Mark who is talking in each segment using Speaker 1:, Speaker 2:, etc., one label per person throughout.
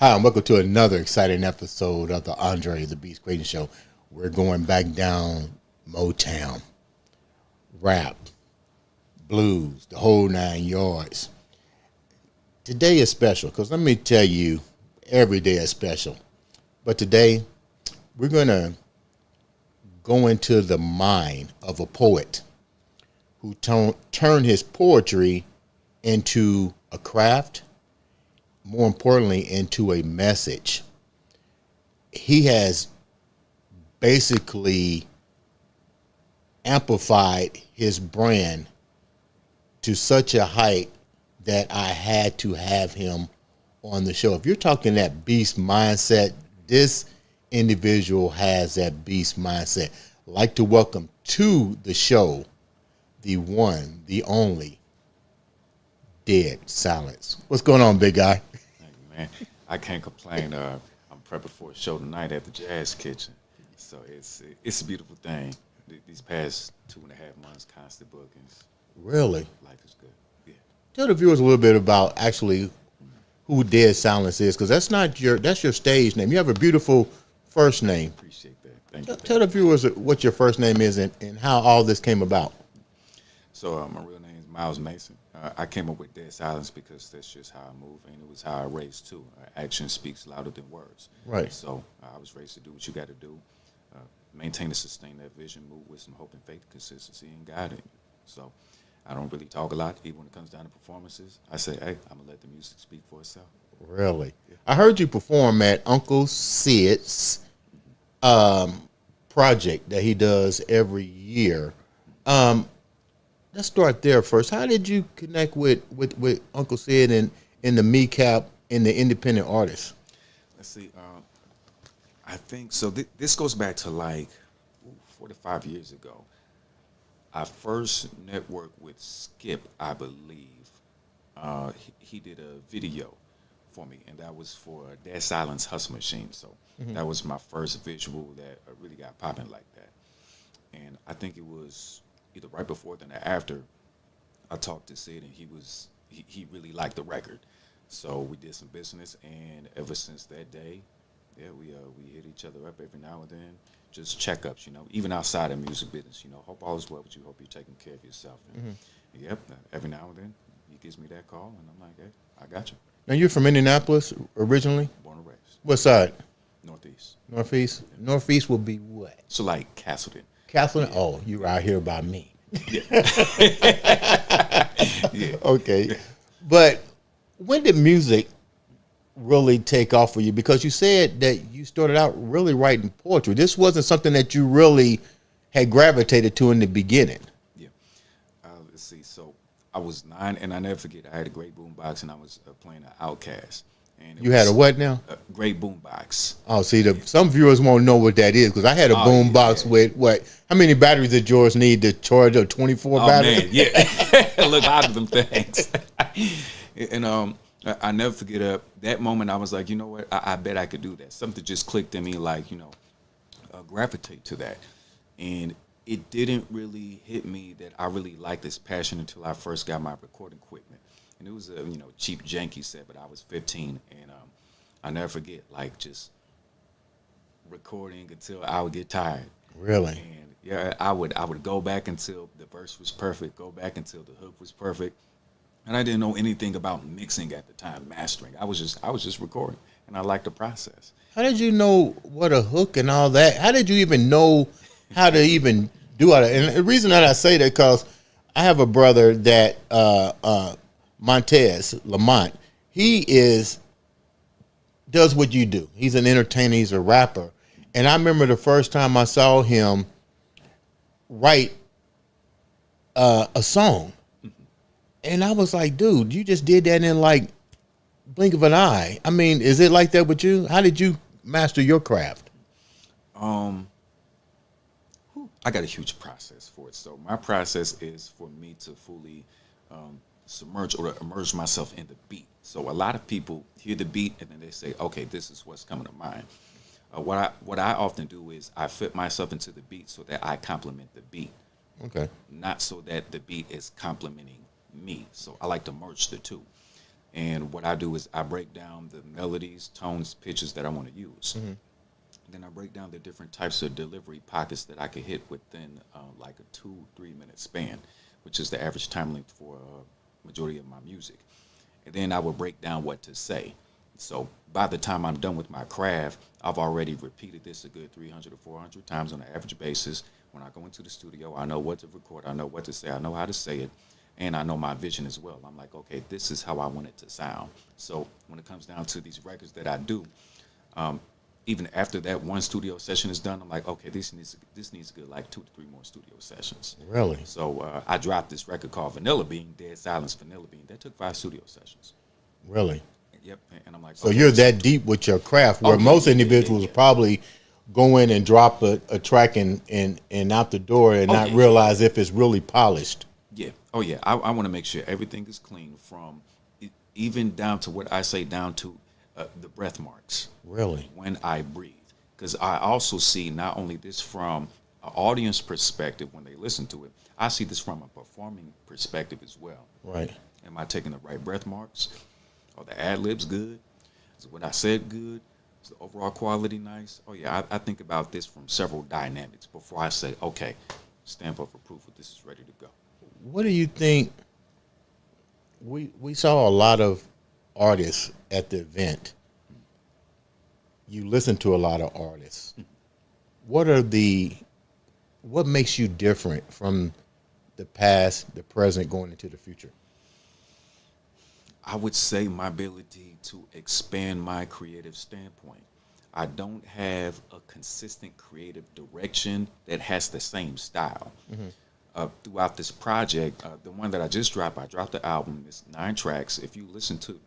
Speaker 1: Hi, and welcome to another exciting episode of the Andre The Beast Crayton Show. We're going back down Motown, rap, blues, the whole 9 yards. Today is special because let me tell you, every day is special. But today, we're going to go into the mind of a poet who turned his poetry into a craft, more importantly, into a message. He has basically amplified his brand to such a height that I had to have him on the show. If you're talking that beast mindset, this individual has that beast mindset. I'd like to welcome to the show the one, the only, Dead Silence. What's going on, big guy?
Speaker 2: Thank you, man. I can't complain. I'm prepping for a show tonight at the Jazz Kitchen, so it's a beautiful thing. These past 2.5 months, constant bookings.
Speaker 1: Really?
Speaker 2: Life is good. Yeah.
Speaker 1: Tell the viewers a little bit about actually who Dead Silence is, because that's your stage name. You have a beautiful first name.
Speaker 2: Appreciate that. Thank you.
Speaker 1: Tell the viewers what your first name is and how all this came about.
Speaker 2: So my real name is Miles Mason. I came up with Dead Silence because that's just how I move, and it was how I raised too. Action speaks louder than words.
Speaker 1: Right.
Speaker 2: So I was raised to do what you got to do, maintain and sustain that vision, move with some hope and faith, consistency, and guiding. So I don't really talk a lot, even when it comes down to performances. I say, hey, I'm gonna let the music speak for itself.
Speaker 1: Really? Yeah. I heard you perform at Uncle Sid's project that he does every year. Let's start there first. How did you connect with Uncle Sid and in the MECAP and the independent artists?
Speaker 2: Let's see. I think so. This goes back to like 4 to 5 years ago. I first networked with Skip, I believe. He did a video for me, and that was for Dead Silence Hustle Machine. So that was my first visual that really got popping like that. And I think it was either right before then or after I talked to Sid, and he really liked the record. So we did some business, and ever since that day, yeah, we hit each other up every now and then, just checkups, even outside of music business, hope all is well with you, hope you're taking care of yourself. And yep, every now and then he gives me that call, and I'm like, hey, I got you.
Speaker 1: Now you're from Indianapolis originally?
Speaker 2: Born and raised.
Speaker 1: What side?
Speaker 2: Northeast.
Speaker 1: Northeast?
Speaker 2: Yeah.
Speaker 1: Northeast will be what?
Speaker 2: So like Castleton.
Speaker 1: Castleton? Yeah. Oh, you're out here by me.
Speaker 2: Yeah. Yeah.
Speaker 1: Okay. But when did music really take off for you? Because you said that you started out really writing poetry. This wasn't something that you really had gravitated to in the beginning.
Speaker 2: Yeah. Let's see. So I was 9, and I never forget, I had a great boombox, and I was playing an Outkast. And
Speaker 1: you had a what now?
Speaker 2: A great boombox.
Speaker 1: Oh, see, some viewers won't know what that is, because I had a boombox with what? How many batteries did yours need to charge a 24 battery?
Speaker 2: Man, yeah. Look out of them things. And I never forget that moment. I was like, you know what? I bet I could do that. Something just clicked in me, like, gravitate to that. And it didn't really hit me that I really liked this passion until I first got my recording equipment. And it was a cheap janky set, but I was 15, and I never forget, like, just recording until I would get tired.
Speaker 1: Really?
Speaker 2: And yeah, I would go back until the verse was perfect, go back until the hook was perfect. And I didn't know anything about mixing at the time, mastering. I was just recording, and I liked the process.
Speaker 1: How did you know what a hook and all that? How did you even know how to even do it? And the reason that I say that, because I have a brother that Montez Lamont. He does what you do. He's an entertainer. He's a rapper. And I remember the first time I saw him write a song. And I was like, dude, you just did that in like blink of an eye. I mean, is it like that with you? How did you master your craft?
Speaker 2: I got a huge process for it. So my process is for me to fully submerge or immerse myself in the beat. So a lot of people hear the beat and then they say, okay, this is what's coming to mind. What I often do is I fit myself into the beat so that I complement the beat,
Speaker 1: Okay.
Speaker 2: not so that the beat is complementing me. So I like to merge the two. And what I do is I break down the melodies, tones, pitches that I want to use. Then I break down the different types of delivery pockets that I could hit within like a 2-3 minute span, which is the average time length for majority of my music. And then I will break down what to say. So by the time I'm done with my craft, I've already repeated this a good 300 or 400 times on an average basis. When I go into the studio, I know what to record, I know what to say, I know how to say it, and I know my vision as well. I'm like, okay, this is how I want it to sound. So when it comes down to these records that I do, even after that one studio session is done, I'm like, okay, this needs to get like 2 to 3 more studio sessions.
Speaker 1: Really?
Speaker 2: So I dropped this record called Vanilla Bean, Dead Silence Vanilla Bean. That took 5 studio sessions.
Speaker 1: Really?
Speaker 2: Yep. And I'm like,
Speaker 1: So
Speaker 2: okay,
Speaker 1: you're that deep with your craft, where
Speaker 2: yeah,
Speaker 1: most
Speaker 2: yeah,
Speaker 1: individuals
Speaker 2: yeah.
Speaker 1: probably go in and drop a track and out the door and not realize if it's really polished.
Speaker 2: Yeah. Oh yeah. I want to make sure everything is clean from even down to what I say down to the breath marks.
Speaker 1: Really?
Speaker 2: When I breathe, because I also see not only this from an audience perspective when they listen to it, I see this from a performing perspective as well.
Speaker 1: Right.
Speaker 2: Am I taking the right breath marks? Are the ad libs good? Is what I said good? Is the overall quality nice? Oh yeah, I think about this from several dynamics before I say, okay, stamp of approval. This is ready to go.
Speaker 1: What do you think? We saw a lot of artists at the event. You listen to a lot of artists. What makes you different from the past, the present, going into the future?
Speaker 2: I would say my ability to expand my creative standpoint. I don't have a consistent creative direction that has the same style. Throughout this project, the one that I just dropped, I dropped the album. It's 9 tracks. If you listen to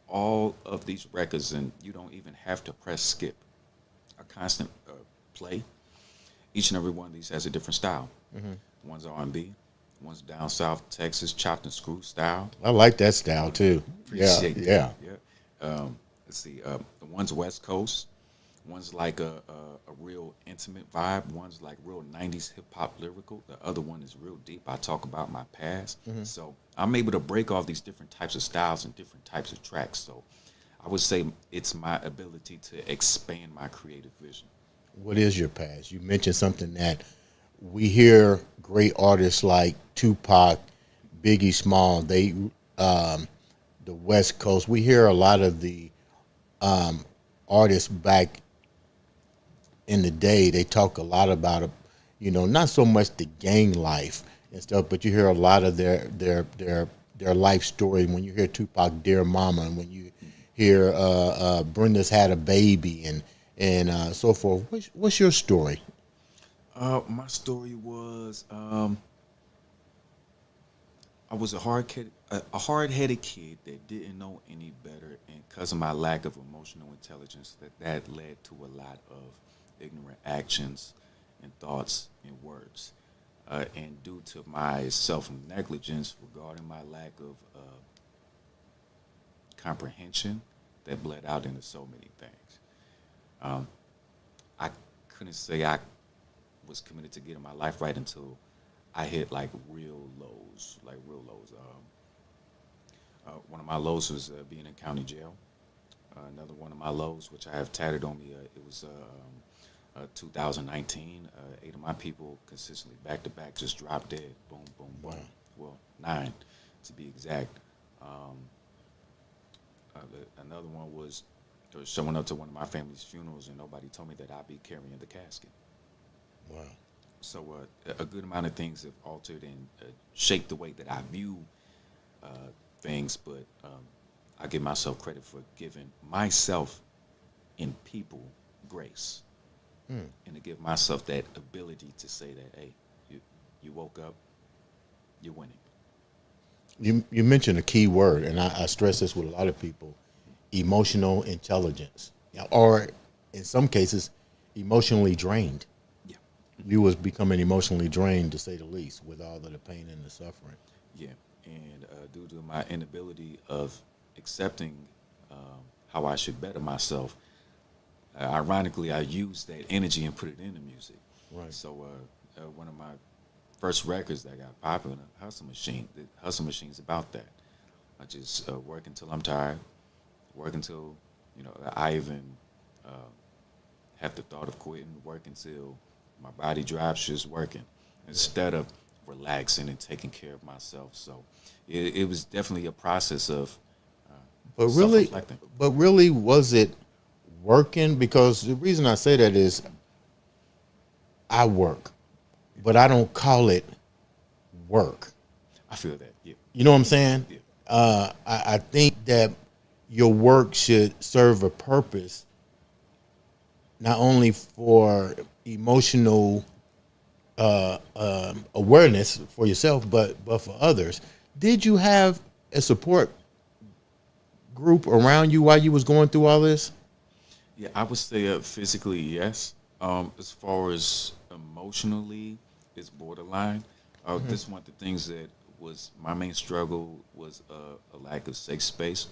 Speaker 2: all of these records, and you don't even have to press skip, a constant play. Each and every one of these has a different style. One's R&B, one's down south Texas chopped and screw style.
Speaker 1: I like that style too.
Speaker 2: Appreciate that.
Speaker 1: Yeah.
Speaker 2: Let's see. The one's West Coast. One's like a real intimate vibe. One's like real 90s hip hop lyrical. The other one is real deep. I talk about my past. So I'm able to break off these different types of styles and different types of tracks. So I would say it's my ability to expand my creative vision.
Speaker 1: What is your past? You mentioned something that we hear great artists like Tupac, Biggie Small. The West Coast. We hear a lot of the artists back in the day. They talk a lot about, not so much the gang life and stuff, but you hear a lot of their life story. When you hear Tupac, Dear Mama, and when you hear Brenda's Had a Baby, and so forth. What's your story?
Speaker 2: My story was I was a hard-headed kid that didn't know any better, and because of my lack of emotional intelligence, that led to a lot of ignorant actions and thoughts and words. And due to my self-negligence regarding my lack of comprehension, that bled out into so many things. I couldn't say I was committed to getting my life right until I hit like real lows. One of my lows was being in county jail. Another one of my lows, which I have tatted on me, it was 2019. 8 of my people consistently back to back just dropped dead. Boom, boom, boom.
Speaker 1: Wow.
Speaker 2: Well, 9 to be exact. Another one was showing up to one of my family's funerals and nobody told me that I'd be carrying the casket.
Speaker 1: Wow.
Speaker 2: So a good amount of things have altered and shaped the way that I view things, but I give myself credit for giving myself and people grace, and to give myself that ability to say that, hey, you woke up, you're winning.
Speaker 1: You mentioned a key word, and I stress this with a lot of people: emotional intelligence, or in some cases, emotionally drained.
Speaker 2: Yeah.
Speaker 1: You was becoming emotionally drained, to say the least, with all of the pain and the suffering.
Speaker 2: Yeah. and due to my inability of accepting how I should better myself, ironically, I used that energy and put it into music.
Speaker 1: Right.
Speaker 2: So one of my first records that got popular, Hustle Machine. The Hustle Machine's about that. I just work until I'm tired, work until I even uh, have the thought of quitting, work until my body drops just working instead of relaxing and taking care of myself. So it was definitely a process of
Speaker 1: But really,
Speaker 2: self-reflecting.
Speaker 1: was it working? Because the reason I say that is I work, but I don't call it work.
Speaker 2: I feel that. Yeah.
Speaker 1: You know what I'm saying?
Speaker 2: Yeah.
Speaker 1: I think that your work should serve a purpose, not only for emotional awareness for yourself, but for others. Did you have a support group around you while you was going through all this?
Speaker 2: Yeah, I would say physically, yes. As far as emotionally, it's borderline. This one of the things that was my main struggle was a lack of safe space.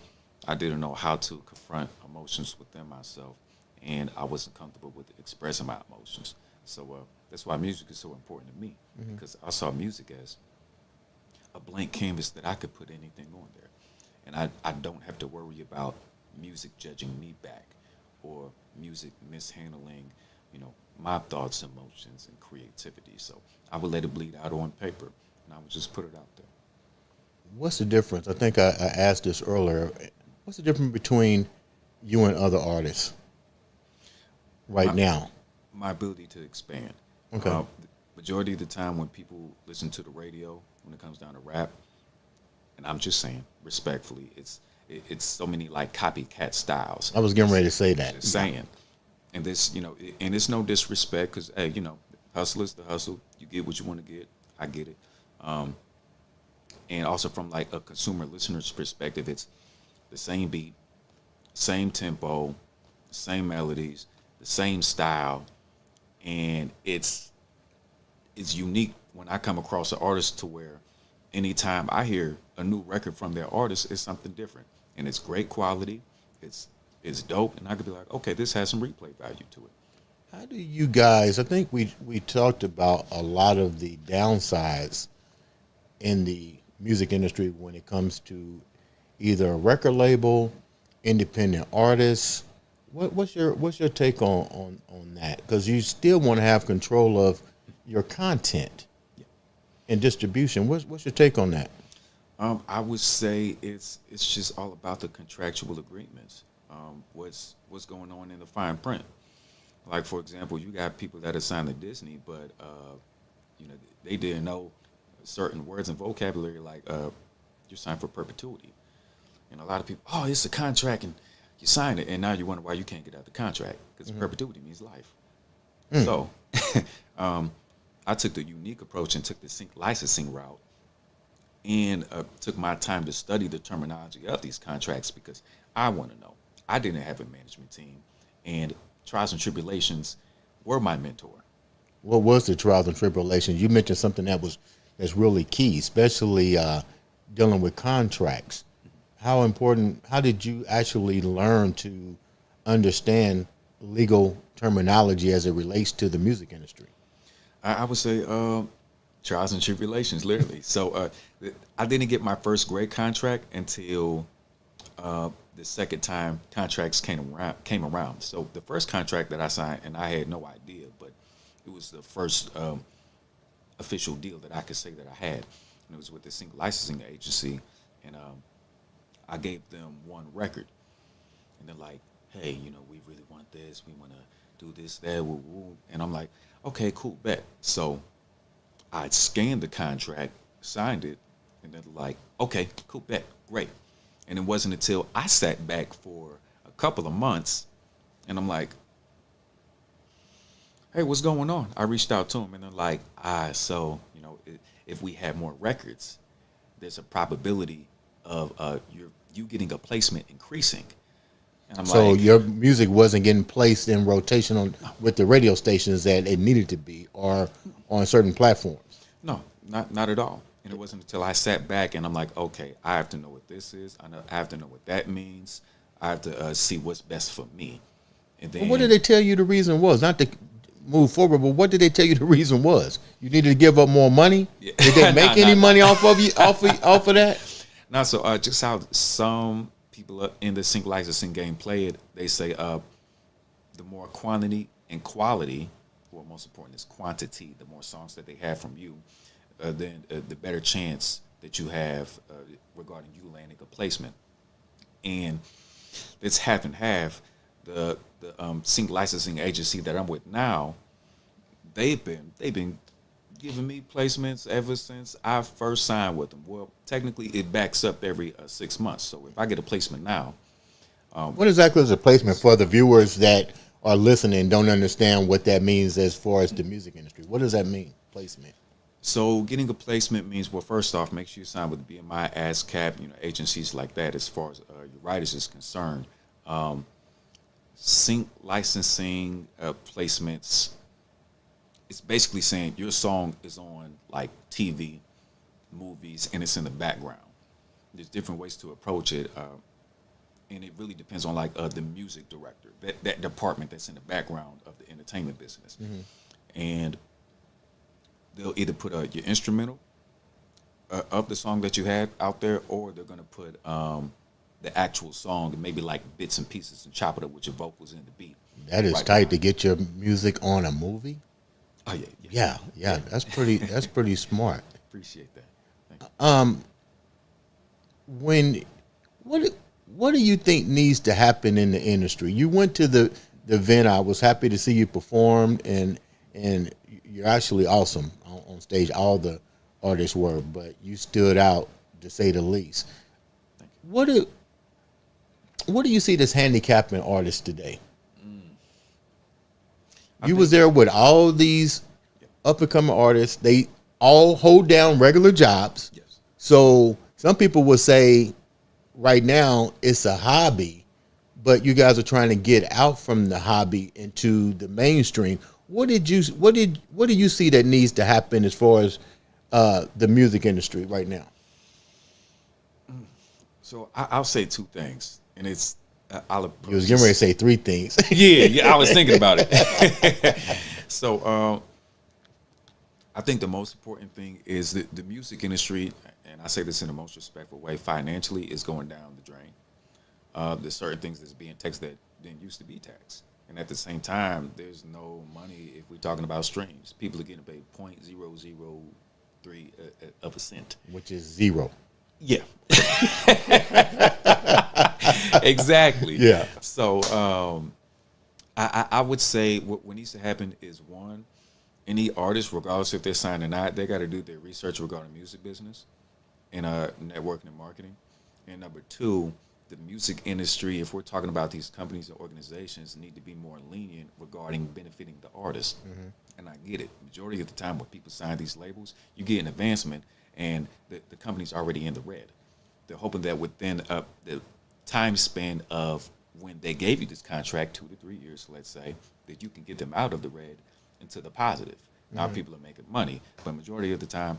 Speaker 2: I didn't know how to confront emotions within myself, and I wasn't comfortable with expressing my emotions. So that's why music is so important to me because I saw music as a blank canvas that I could put anything on there. And I don't have to worry about music judging me back or music mishandling, my thoughts, emotions, and creativity. So I would let it bleed out on paper and I would just put it out there.
Speaker 1: What's the difference? I think I asked this earlier. What's the difference between you and other artists right
Speaker 2: My,
Speaker 1: now?
Speaker 2: my ability to expand.
Speaker 1: Okay.
Speaker 2: The majority of the time when people listen to the radio, when it comes down to rap, and I'm just saying respectfully, it's so many like copycat styles.
Speaker 1: I was getting ready to say that.
Speaker 2: Just saying, and this, and it's no disrespect because hey, hustle is the hustle. You get what you want to get. I get it. Um, and also from like a consumer listener's perspective, it's the same beat, same tempo, same melodies, the same style, and it's unique when I come across an artist to where anytime I hear a new record from their artist, it's something different. And it's great quality. It's it's dope. And I could be like, okay, this has some replay value to it.
Speaker 1: How do you guys? I think we talked about a lot of the downsides in the music industry when it comes to either a record label, independent artists. What's your take on that? Because you still want to have control of your content
Speaker 2: Yeah.
Speaker 1: and distribution. What's your take on that?
Speaker 2: I would say it's just all about the contractual agreements. What's going on in the fine print? Like for example, you got people that are signed to Disney, but you know they didn't know certain words and vocabulary. Like you're signed for perpetuity, and a lot of people, oh, it's a contract, and you sign it, and now you wonder why you can't get out the contract because perpetuity means life. So um, I took the unique approach and took the sync licensing route and took my time to study the terminology of these contracts because I want to know. I didn't have a management team, and trials and tribulations were my mentor.
Speaker 1: What was the trials and tribulations? You mentioned something that's really key, especially dealing with contracts. How important? How did you actually learn to understand legal terminology as it relates to the music industry?
Speaker 2: I would say trials and tribulations, literally. So I didn't get my first great contract until the second time contracts came around. So the first contract that I signed, and I had no idea, but it was the first official deal that I could say that I had, and it was with the single licensing agency, and I gave them one record, and they're like, "Hey, we really want this. We want to do this, that, woo, woo." And I'm like, "Okay, cool, bet." So I scanned the contract, signed it, and they're like, "Okay, cool, bet, great." And it wasn't until I sat back for a couple of months, and I'm like, "Hey, what's going on?" I reached out to them, and they're like, so if we have more records, there's a probability of you getting a placement increasing." And I'm
Speaker 1: So
Speaker 2: like,
Speaker 1: your music wasn't getting placed in rotation with the radio stations that it needed to be, or on certain platforms.
Speaker 2: "No, not at all." And it wasn't until I sat back and I'm like, okay, I have to know what this is. I have to know what that means. I have to see what's best for me. And
Speaker 1: But what did
Speaker 2: then,
Speaker 1: they tell you the reason was? Not to move forward, but what did they tell you the reason was? You needed to give up more money.
Speaker 2: yeah.
Speaker 1: Did they make
Speaker 2: Nah,
Speaker 1: any
Speaker 2: nah.
Speaker 1: money off of you off of that?
Speaker 2: Now, so just how some people in the sync licensing game play it, they say the more quantity and quality, or most important is quantity, the more songs that they have from you, then the better chance that you have regarding you landing a placement. And it's half and half. The sync licensing agency that I'm with now, they've been giving me placements ever since I first signed with them. Well, technically, it backs up every 6 months. So if I get a placement now,
Speaker 1: What exactly is a placement for the viewers that are listening and don't understand what that means as far as the music industry? What does that mean, placement?
Speaker 2: so getting a placement means, well, first off, make sure you sign with BMI, ASCAP, agencies like that. As far as your writers is concerned, sync licensing placements. It's basically saying your song is on like TV, movies, and it's in the background. There's different ways to approach it, and it really depends on like the music director, that department that's in the background of the entertainment business, and they'll either put your instrumental of the song that you had out there, or they're gonna put the actual song and maybe like bits and pieces and chop it up with your vocals and the beat.
Speaker 1: That is
Speaker 2: Right
Speaker 1: tight
Speaker 2: behind
Speaker 1: to
Speaker 2: it.
Speaker 1: get your music on a movie.
Speaker 2: Oh yeah,
Speaker 1: Yeah. That's pretty. That's pretty smart.
Speaker 2: Appreciate that. Thank you.
Speaker 1: When what what do you think needs to happen in the industry? You went to the event. I was happy to see you perform, and you're actually awesome on stage. All the artists were, but you stood out to say the least.
Speaker 2: Thank you.
Speaker 1: What do you see that's handicapping artists today?
Speaker 2: I
Speaker 1: You
Speaker 2: think-
Speaker 1: was there with all these up and coming artists. They all hold down regular jobs.
Speaker 2: Yes.
Speaker 1: So some people would say right now it's a hobby, but you guys are trying to get out from the hobby into the mainstream. What do you see that needs to happen as far as the music industry right now?
Speaker 2: So I'll say two things, and it's I'll
Speaker 1: You was getting ready to say three things.
Speaker 2: yeah, I was thinking about it. So I think the most important thing is that the music industry, and I say this in the most respectful way, financially is going down the drain. There's certain things that's being taxed that didn't used to be taxed. And at the same time, there's no money if we're talking about streams. People are getting paid 0.003 of a cent.
Speaker 1: Which is zero.
Speaker 2: Yeah. Exactly.
Speaker 1: Yeah.
Speaker 2: So I would say what needs to happen is, one, any artist, regardless if they're signed or not, they got to do their research regarding music business and networking and marketing. And number two, the music industry, if we're talking about these companies and organizations, need to be more lenient regarding benefiting the artist. And I get it. Majority of the time when people sign these labels, you get an advancement and the company's already in the red. They're hoping that within the time span of when they gave you this contract, 2 to 3 years, let's say, that you can get them out of the red into the positive. Now people are making money, but majority of the time,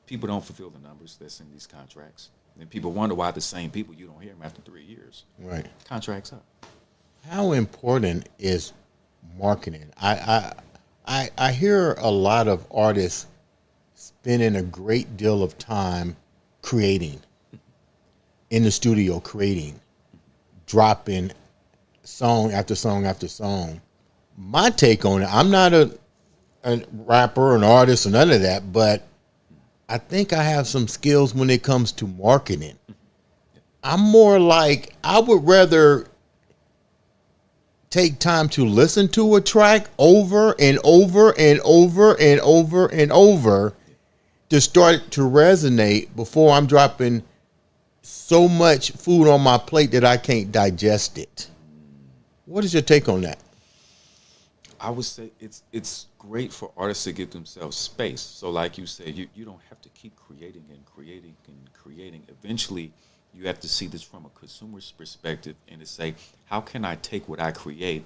Speaker 2: people don't fulfill the numbers that's in these contracts. And people wonder why the same people, you don't hear them after 3 years.
Speaker 1: Right.
Speaker 2: Contracts up.
Speaker 1: How important is marketing? I hear a lot of artists spending a great deal of time creating, in the studio creating, dropping song after song after song. My take on it, I'm not a rapper, an artist, or none of that, but I think I have some skills when it comes to marketing. I'm more like, I would rather take time to listen to a track over and over and over and over and over to start to resonate before I'm dropping so much food on my plate that I can't digest it. What is your take on that?
Speaker 2: I would say it's great for artists to give themselves space. So like you said, you don't have to keep creating and creating and creating. Eventually, you have to see this from a consumer's perspective and to say, how can I take what I create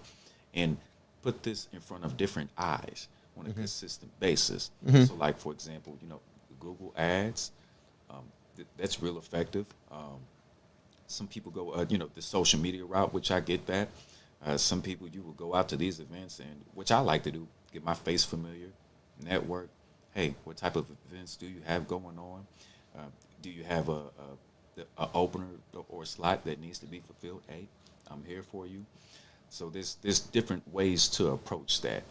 Speaker 2: and put this in front of different eyes on a consistent basis? So like, for example, Google ads. That's real effective. Some people go, the social media route, which I get that. Some people, you will go out to these events, and which I like to do, get my face familiar, network. Hey, what type of events do you have going on? Do you have a opener or a slot that needs to be fulfilled? Hey, I'm here for you. So there's different ways to approach that.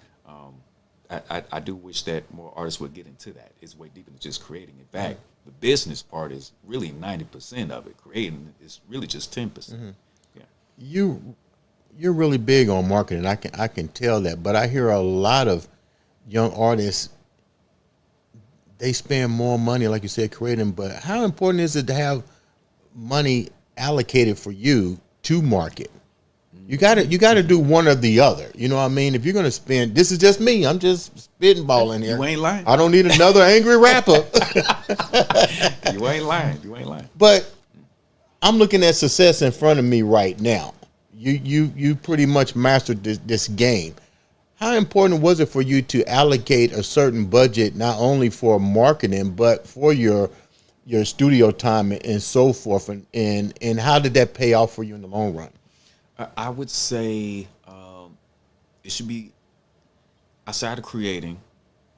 Speaker 2: I do wish that more artists would get into that. It's way deeper than just creating. In fact, the business part is really 90% of it. Creating is really just 10%. Mm-hmm. Yeah.
Speaker 1: You're really big on marketing. I can tell that, but I hear a lot of young artists, they spend more money, like you said, creating. But how important is it to have money allocated for you to market? You got to do one or the other. You know what I mean? If you're going to spend, this is just me. I'm just spitballing here.
Speaker 2: You ain't lying.
Speaker 1: I don't need another angry rapper.
Speaker 2: You ain't lying. You ain't lying.
Speaker 1: But I'm looking at success in front of me right now. You pretty much mastered this game. How important was it for you to allocate a certain budget, not only for marketing, but for your studio time and so forth? And how did that pay off for you in the long run?
Speaker 2: I would say it should be, outside of creating,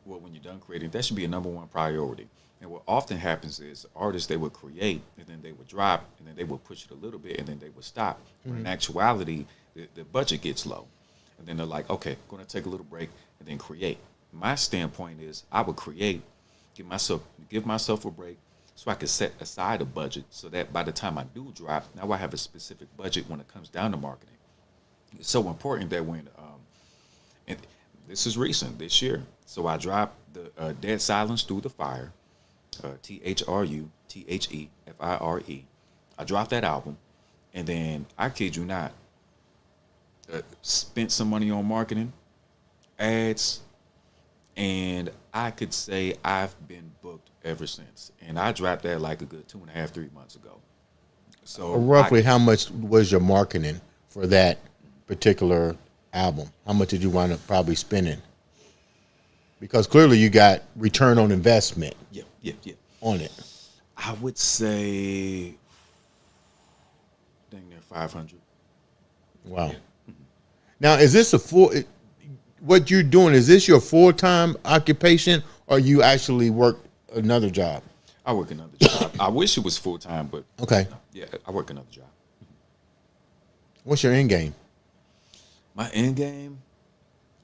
Speaker 2: well, when you're done creating, that should be a number one priority. And what often happens is artists, they would create, and then they would drop, and then they would push it a little bit, and then they would stop. Mm-hmm. When in actuality, the budget gets low. And then they're like, okay, I'm going to take a little break and then create. My standpoint is I would create, give myself a break, so I could set aside a budget so that by the time I do drop, now I have a specific budget when it comes down to marketing. It's so important that when, and this is recent, this year, so I dropped the Dead Silence Through the Fire, THRUTHEFIRE. I dropped that album, and then, I kid you not, spent some money on marketing, ads, and I could say I've been booked ever since. And I dropped that like a good 2.5, 3 months ago. So
Speaker 1: roughly how much was your marketing for that particular album? How much did you wind up probably spending? Because clearly you got return on investment.
Speaker 2: Yeah.
Speaker 1: On it.
Speaker 2: I would say dang near 500.
Speaker 1: Wow. Mm-hmm. Now, is this what you're doing, is this your full-time occupation, or you actually work another job?
Speaker 2: I work another job. I wish it was full-time, but
Speaker 1: okay.
Speaker 2: Yeah, I work another job.
Speaker 1: What's your end game?
Speaker 2: My end game,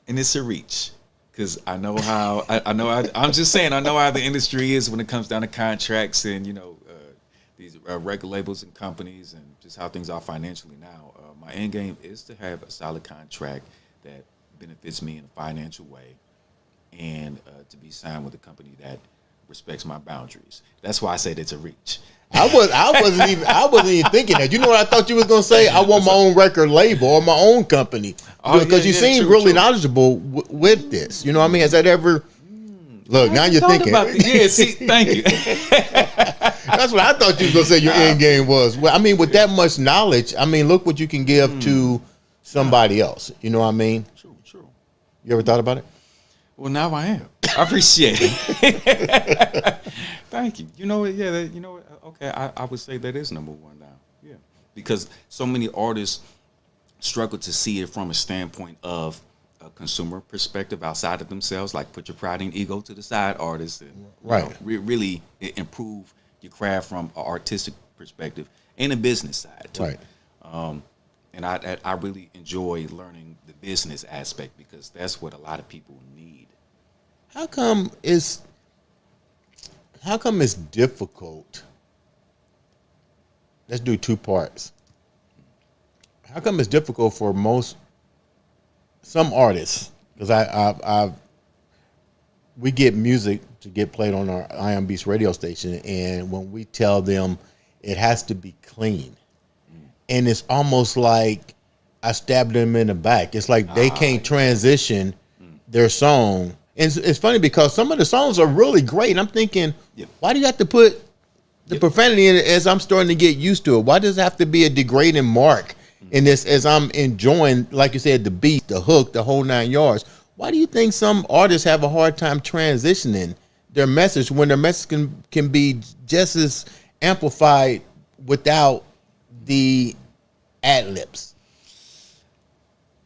Speaker 2: and it's a reach, because I know how I'm just saying, I know how the industry is when it comes down to contracts and these record labels and companies and just how things are financially now. My end game is to have a solid contract that benefits me in a financial way, and to be signed with a company that respects my boundaries. That's why I said it's a reach.
Speaker 1: I wasn't even thinking that. You know what I thought you was gonna say? I want my own record label or my own company, because you seem really knowledgeable with this. You know what I mean? Has that ever? Look, now you're thinking.
Speaker 2: Yeah, see, thank you.
Speaker 1: That's what I thought you was gonna say. Your end game was. Well, I mean, with that much knowledge, I mean, look what you can give to somebody else. You know what I mean?
Speaker 2: True.
Speaker 1: You ever thought about it?
Speaker 2: Well, now I am. I appreciate it. Thank you. You know what? Yeah, okay, I would say that is number one now. Yeah, because so many artists struggle to see it from a standpoint of a consumer perspective outside of themselves. Like, put your pride and ego to the side, artists, and really improve your craft from an artistic perspective and a business side too.
Speaker 1: Right.
Speaker 2: And I really enjoy learning the business aspect, because that's what a lot of people need.
Speaker 1: How come it's difficult? Let's do two parts. How come it's difficult for some artists? Because we get music to get played on our iambeast radio station, and when we tell them it has to be clean, and it's almost like I stabbed them in the back. It's like they can't transition their song. And it's funny because some of the songs are really great. And I'm thinking, why do you have to put the profanity in it as I'm starting to get used to it? Why does it have to be a degrading mark in this as I'm enjoying, like you said, the beat, the hook, the whole 9 yards? Why do you think some artists have a hard time transitioning their message when their message can be just as amplified without the ad libs?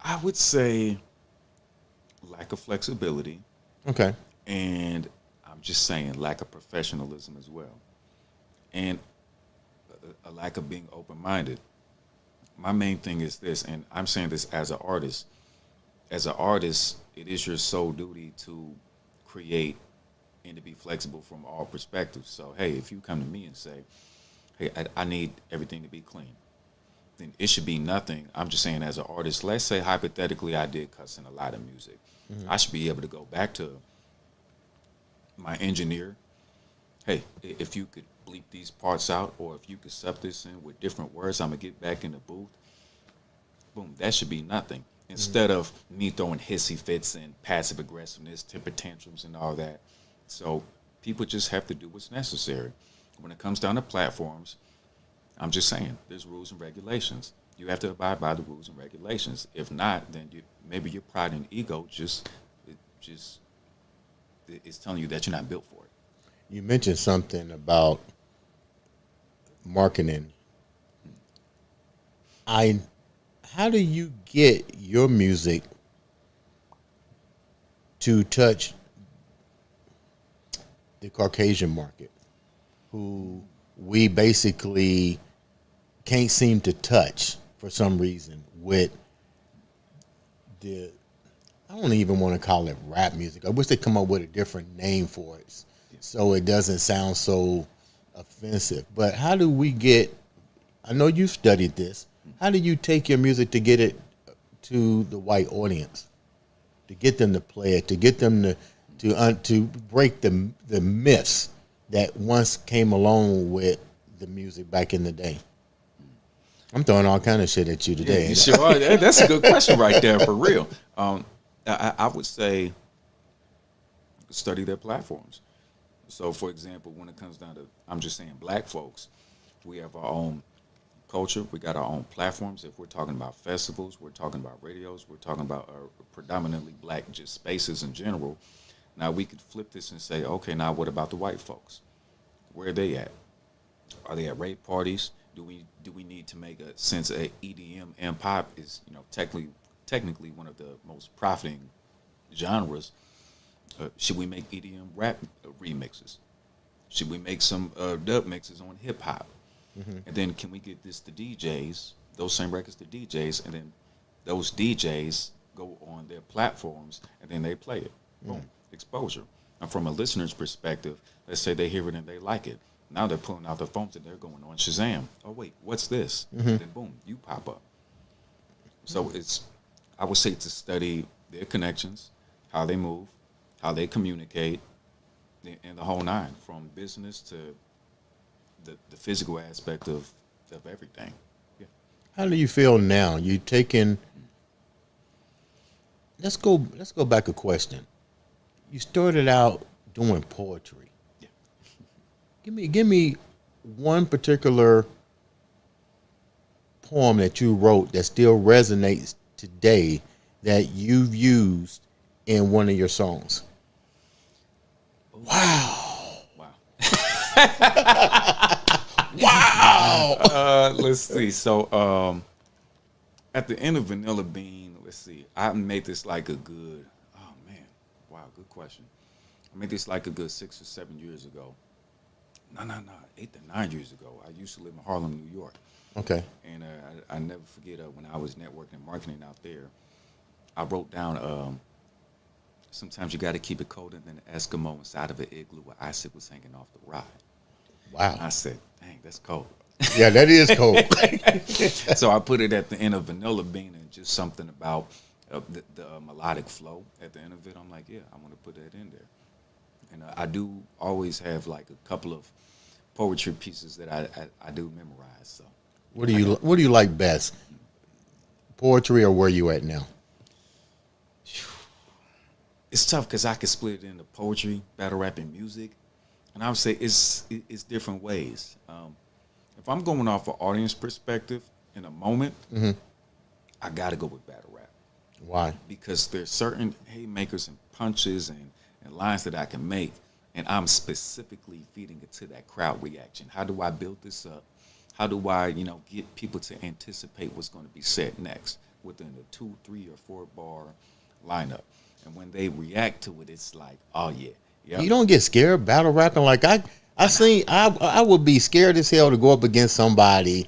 Speaker 2: I would say lack of flexibility,
Speaker 1: Okay.
Speaker 2: and I'm just saying lack of professionalism as well, and a lack of being open minded. My main thing is this, and I'm saying this as an artist. As an artist, it is your sole duty to create and to be flexible from all perspectives. So, hey, if you come to me and say, hey, I need everything to be clean, then it should be nothing. I'm just saying, as an artist, let's say hypothetically I did cuss in a lot of music. I should be able to go back to my engineer. Hey, if you could bleep these parts out, or if you could sub this in with different words, I'm gonna get back in the booth. Boom, that should be nothing. Instead of me throwing hissy fits and passive aggressiveness, temper tantrums, and all that. So people just have to do what's necessary. When it comes down to platforms, I'm just saying there's rules and regulations. You have to abide by the rules and regulations. If not, then maybe your pride and ego just is telling you that you're not built for it.
Speaker 1: You mentioned something about marketing. How do you get your music to touch the Caucasian market, who we basically can't seem to touch for some reason with the, I don't even want to call it rap music. I wish they come up with a different name for it so it doesn't sound so offensive. But how do we get, I know you studied this, how do you take your music to get it to the white audience, to get them to play it, to get them to break the myths that once came along with the music back in the day? I'm throwing all kind of shit at you today.
Speaker 2: Yeah, you sure are. That's a good question right there, for real. I would say study their platforms. So, for example, when it comes down to, I'm just saying, black folks, we have our own culture. We got our own platforms. If we're talking about festivals, we're talking about radios, we're talking about predominantly black just spaces in general. Now we could flip this and say, okay, now what about the white folks? Where are they at? Are they at rave parties? Do we need to make a, since EDM and pop is technically one of the most profiting genres? Should we make EDM rap remixes? Should we make some dub mixes on hip hop? Mm-hmm. And then can we get this to DJs, those same records to DJs, and then those DJs go on their platforms and then they play it. Boom, exposure. And from a listener's perspective, let's say they hear it and they like it. Now they're pulling out their phones and they're going on Shazam. Oh wait, what's this? Mm-hmm. And then boom, you pop up. So I would say to study their connections, how they move, how they communicate, and the whole nine, from business to the physical aspect of everything. Yeah.
Speaker 1: How do you feel now? You taking? Let's go back a question. You started out doing poetry.
Speaker 2: Yeah.
Speaker 1: Give me one particular poem that you wrote that still resonates today that you've used in one of your songs. Wow.
Speaker 2: Wow. Let's see. So at the end of Vanilla Bean, let's see. I made this like a good, oh man, wow, good question. I made this like a good 6 or 7 years ago. No, 8 to 9 years ago. I used to live in Harlem, New York.
Speaker 1: Okay.
Speaker 2: And I never forget when I was networking and marketing out there, I wrote down, sometimes you got to keep it colder than an Eskimo inside of an igloo where icicles hanging off the ride.
Speaker 1: Wow.
Speaker 2: I said, dang, that's cold.
Speaker 1: Yeah, that is cold.
Speaker 2: So I put it at the end of Vanilla Bean, and just something about the melodic flow at the end of it. I'm like, yeah, I want to put that in there. And I do always have like a couple of poetry pieces that I do memorize. So
Speaker 1: what do you like best? Poetry or where you at now?
Speaker 2: It's tough because I could split it into poetry, battle rap, and music. And I would say it's different ways. If I'm going off an audience perspective in a moment, mm-hmm. I got to go with battle rap.
Speaker 1: Why?
Speaker 2: Because there's certain haymakers and punches and lines that I can make. and I'm specifically feeding it to that crowd reaction. How do I build this up? How do I, get people to anticipate what's going to be said next within the 2, 3, or 4 bar lineup? And when they react to it, it's like, oh yeah, yeah.
Speaker 1: You don't get scared battle rapping like I would be scared as hell to go up against somebody.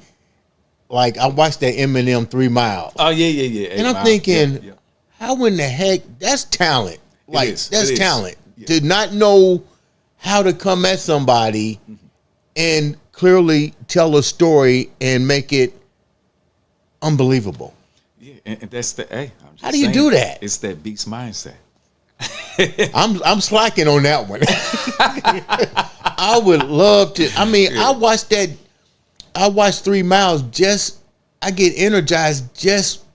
Speaker 1: Like I watched that Eminem 3 Miles.
Speaker 2: Oh yeah.
Speaker 1: And I'm thinking, how in the heck? That's talent. Like that's talent to not know how to come at somebody and clearly tell a story and make it unbelievable.
Speaker 2: Yeah, and that's the I'm just
Speaker 1: how do you
Speaker 2: saying,
Speaker 1: do that?
Speaker 2: It's that beast mindset.
Speaker 1: I'm slacking on that one. I would love to. I mean, I watched 3 Miles. I get energized just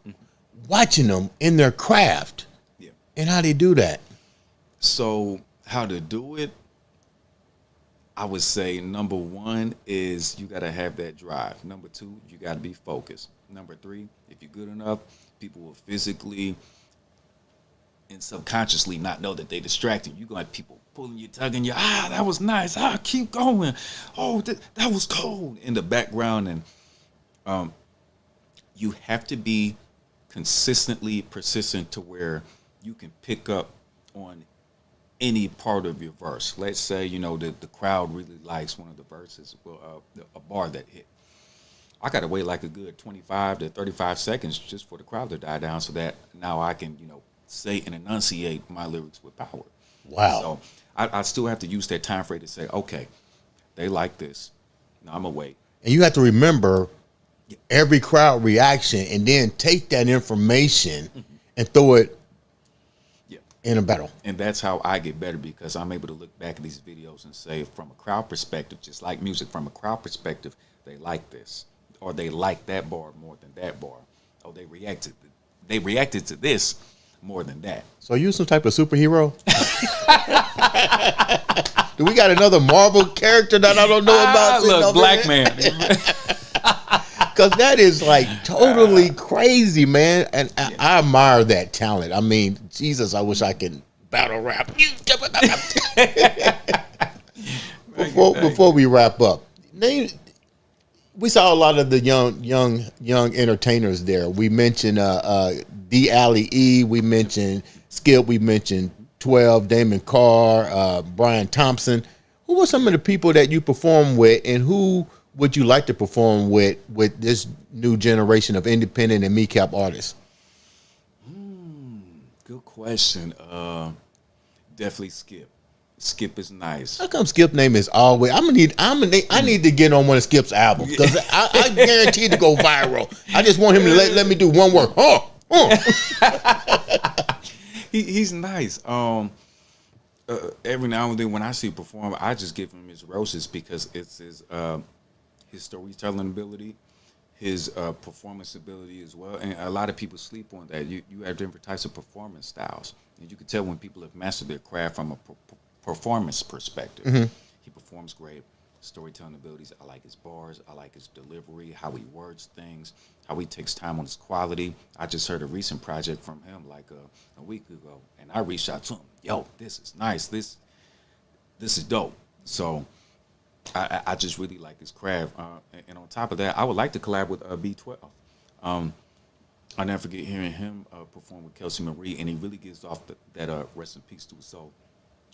Speaker 1: watching them in their craft.
Speaker 2: Yeah.
Speaker 1: And how they do that.
Speaker 2: So how to do it? I would say number 1 is you got to have that drive. Number 2, you got to be focused. Number 3, if you're good enough, people will physically and subconsciously not know that they distracted. You're going to have people pulling you, tugging you. That was nice. Keep going. Oh, that was cold in the background. And you have to be consistently persistent to where you can pick up on any part of your verse. Let's say, the crowd really likes one of the verses, a bar that hit. I got to wait like a good 25 to 35 seconds just for the crowd to die down so that now I can, say and enunciate my lyrics with power.
Speaker 1: Wow.
Speaker 2: So I still have to use that time frame to say, okay, they like this. Now I'm going to wait.
Speaker 1: And you have to remember every crowd reaction and then take that information and throw it in a battle.
Speaker 2: And that's how I get better, because I'm able to look back at these videos and say, from a crowd perspective, just like music, from a crowd perspective, they like this, or they like that bar more than that bar. Oh, they reacted to this more than that.
Speaker 1: So you some type of superhero? Do we got another Marvel character that I don't know about?
Speaker 2: Look, black man.
Speaker 1: Because that is like totally crazy, man. And I admire that talent. I mean, Jesus, I wish I could battle rap. Before we wrap up, we saw a lot of the young entertainers there. We mentioned D. Alley E. We mentioned Skip. We mentioned 12, Damon Carr, Brian Thompson. Who were some of the people that you performed with, and who would you like to perform with this new generation of independent and MECAP artists?
Speaker 2: Good question. Definitely Skip. Skip is nice.
Speaker 1: How come Skip name is always? I need to get on one of Skip's albums because I guarantee to go viral. I just want him to let me do one word.
Speaker 2: He's nice. Every now and then when I see him perform, I just give him his roses because it's his storytelling ability, his performance ability as well. And a lot of people sleep on that. You have different types of performance styles. And you can tell when people have mastered their craft from a performance perspective. Mm-hmm. He performs great. Storytelling abilities. I like his bars. I like his delivery, how he words things, how he takes time on his quality. I just heard a recent project from him like a week ago, and I reached out to him. Yo, this is nice. This is dope. So I just really like his craft. And on top of that, I would like to collab with B12. I'll never forget hearing him perform with Kelsey Marie, and he really gives off that rest in peace to his soul,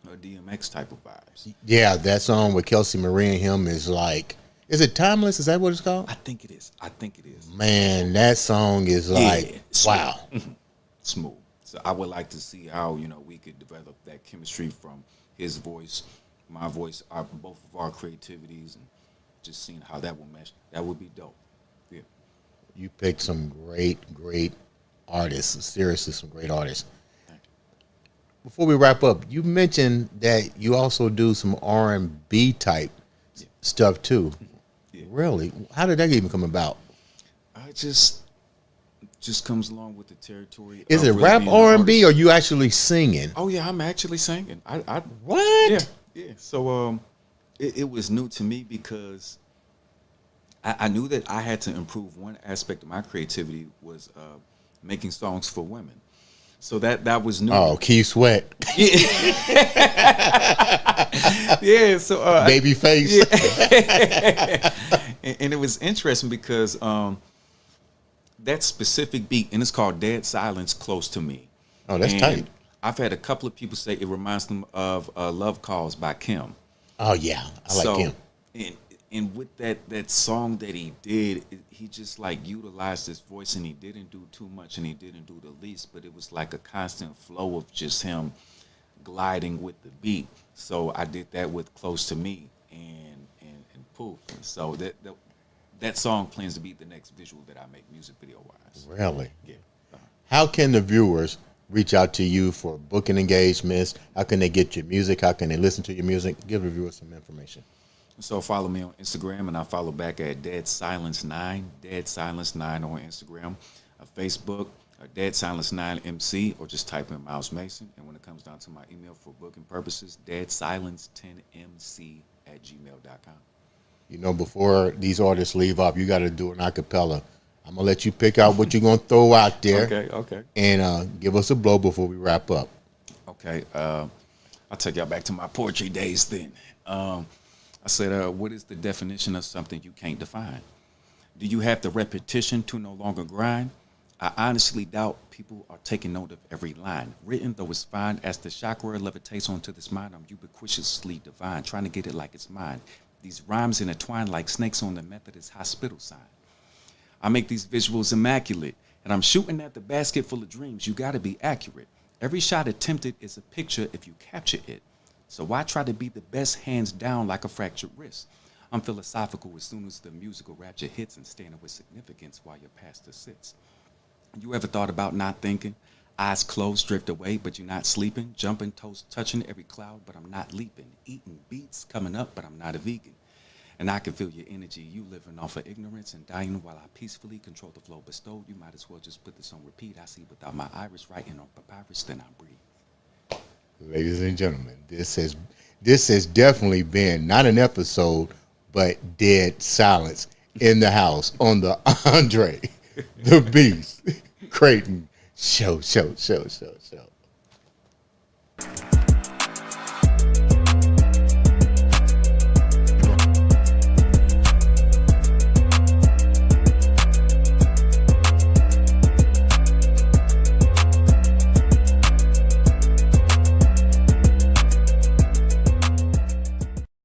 Speaker 2: DMX type of vibes.
Speaker 1: Yeah, that song with Kelsey Marie and him is like, is it Timeless? Is that what it's called?
Speaker 2: I think it is.
Speaker 1: Man, that song is like,
Speaker 2: smooth.
Speaker 1: Wow.
Speaker 2: Smooth. So I would like to see how, we could develop that chemistry from his voice, my voice, both of our creativities, and just seeing how that will mesh. That would be dope. Yeah.
Speaker 1: You picked some great artists. Seriously, some great artists. Before we wrap up, you mentioned that you also do some R&B type stuff too. Yeah. Really? How did that even come about?
Speaker 2: It just comes along with the territory.
Speaker 1: Is it rap R&B or you actually singing?
Speaker 2: Oh yeah, I'm actually singing.
Speaker 1: What?
Speaker 2: Yeah. So it was new to me because I knew that I had to improve one aspect of my creativity was making songs for women. So that was new.
Speaker 1: Oh, Keith Sweat,
Speaker 2: Yeah. So
Speaker 1: baby face.
Speaker 2: yeah. And it was interesting because that specific beat, and it's called Dead Silence, close to me.
Speaker 1: Oh, that's
Speaker 2: And
Speaker 1: tight.
Speaker 2: I've had a couple of people say it reminds them of Love Calls by Kim.
Speaker 1: Oh yeah, I like
Speaker 2: So,
Speaker 1: him.
Speaker 2: and with that song that he did, he just like utilized his voice, and he didn't do too much, and he didn't do the least, but it was like a constant flow of just him gliding with the beat. So I did that with Close to Me and Poof. And so that song plans to be the next visual that I make music video wise.
Speaker 1: Really?
Speaker 2: Yeah.
Speaker 1: How can the viewers reach out to you for booking engagements? How can they get your music? How can they listen to your music? Give the viewers some information.
Speaker 2: So follow me on Instagram, and I follow back at Dead Silence 9, Dead Silence 9 on Instagram, Facebook, Dead Silence 9 MC, or just type in Miles Mason. And when it comes down to my email for booking purposes, Dead Silence 10MC at gmail.com.
Speaker 1: You know, before these artists leave off, you got to do an acapella. I'm gonna let you pick out what you're gonna throw out there,
Speaker 2: Okay.
Speaker 1: and give us a blow before we wrap up.
Speaker 2: Okay. I'll take y'all back to my poetry days then. I said, what is the definition of something you can't define? Do you have the repetition to no longer grind? I honestly doubt people are taking note of every line. Written, though it's fine, as the chakra levitates onto this mind, I'm ubiquitously divine, trying to get it like it's mine. These rhymes intertwine like snakes on the Methodist hospital sign. I make these visuals immaculate, and I'm shooting at the basket full of dreams. You gotta be accurate. Every shot attempted is a picture if you capture it. So why try to be the best hands down like a fractured wrist? I'm philosophical as soon as the musical rapture hits and standing with significance while your pastor sits. You ever thought about not thinking? Eyes closed, drift away, but you're not sleeping. Jumping, toes touching every cloud, but I'm not leaping. Eating beats, coming up, but I'm not a vegan. And I can feel your energy. You living off of ignorance and dying while I peacefully control the flow bestowed. You might as well just put this on repeat. I see without my iris writing on papyrus, then I breathe.
Speaker 1: Ladies and gentlemen, this has definitely been not an episode, but Dead Silence in the house on the Andre the Beast Crayton show.